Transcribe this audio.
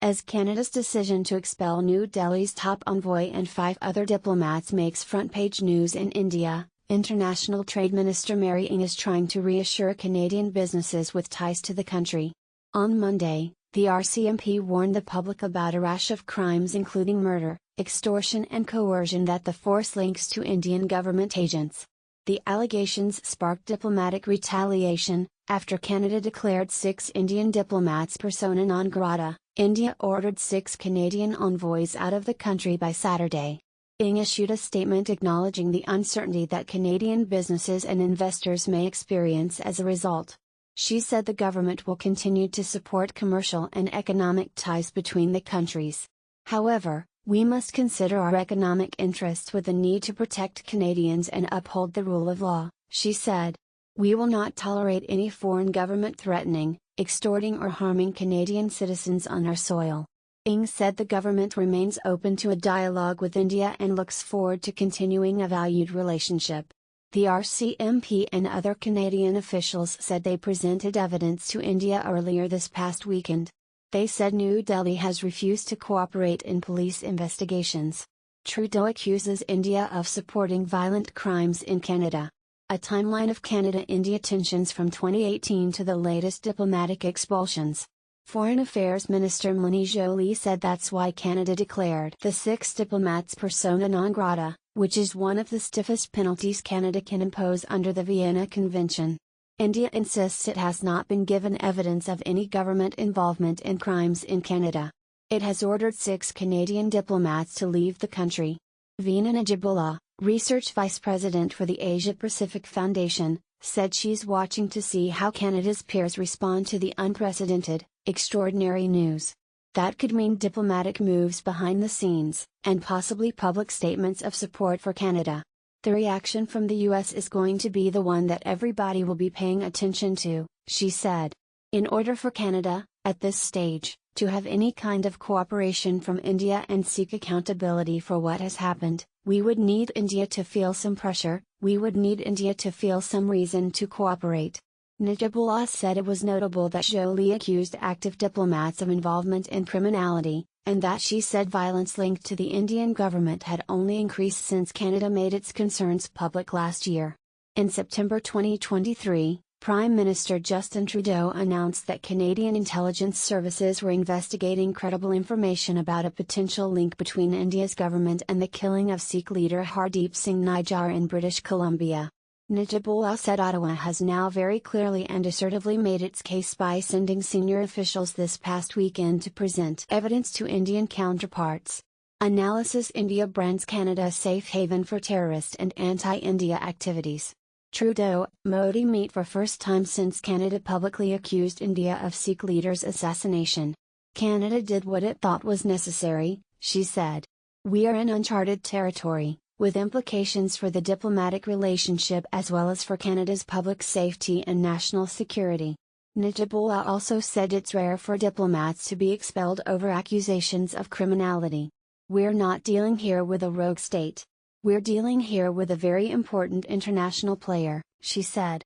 as Canada's decision to expel New Delhi's top envoy and 5 other diplomats makes front-page news in India. International Trade Minister Mary Ng is trying to reassure Canadian businesses with ties to the country. On Monday, the RCMP warned the public about a rash of crimes including murder, extortion and coercion that the force links to Indian government agents. The allegations sparked diplomatic retaliation, after Canada declared 6 Indian diplomats persona non grata. India ordered 6 Canadian envoys out of the country by Saturday. Ng issued a statement acknowledging the uncertainty that Canadian businesses and investors may experience as a result. She said the government will continue to support commercial and economic ties between the countries. However, we must consider our economic interests with the need to protect Canadians and uphold the rule of law, she said. We will not tolerate any foreign government threatening, extorting or harming Canadian citizens on our soil. Ng said the government remains open to a dialogue with India and looks forward to continuing a valued relationship. The RCMP and other Canadian officials said they presented evidence to India earlier this past weekend. They said New Delhi has refused to cooperate in police investigations. Trudeau accuses India of supporting violent crimes in Canada. A timeline of Canada-India tensions from 2018 to the latest diplomatic expulsions. Foreign Affairs Minister Mélanie Joly said that's why Canada declared the 6 diplomats persona non grata, which is one of the stiffest penalties Canada can impose under the Vienna Convention. India insists it has not been given evidence of any government involvement in crimes in Canada. It has ordered 6 Canadian diplomats to leave the country. Veena Najibullah, Research Vice President for the Asia-Pacific Foundation, said she's watching to see how Canada's peers respond to the unprecedented, extraordinary news. That could mean diplomatic moves behind the scenes, and possibly public statements of support for Canada. The reaction from the US is going to be the one that everybody will be paying attention to, she said. In order for Canada, at this stage, to have any kind of cooperation from India and seek accountability for what has happened, we would need India to feel some pressure, we would need India to feel some reason to cooperate. Najibullah said it was notable that Joly accused active diplomats of involvement in criminality, and that she said violence linked to the Indian government had only increased since Canada made its concerns public last year. In September 2023, Prime Minister Justin Trudeau announced that Canadian intelligence services were investigating credible information about a potential link between India's government and the killing of Sikh leader Hardeep Singh Nijjar in British Columbia. Najibullah said Ottawa has now very clearly and assertively made its case by sending senior officials this past weekend to present evidence to Indian counterparts. Analysis: India brands Canada a safe haven for terrorist and anti-India activities. Trudeau, Modi meet for first time since Canada publicly accused India of Sikh leader's assassination. Canada did what it thought was necessary, she said. We are in uncharted territory, with implications for the diplomatic relationship as well as for Canada's public safety and national security. Najibullah also said it's rare for diplomats to be expelled over accusations of criminality. We're not dealing here with a rogue state. We're dealing here with a very important international player, she said.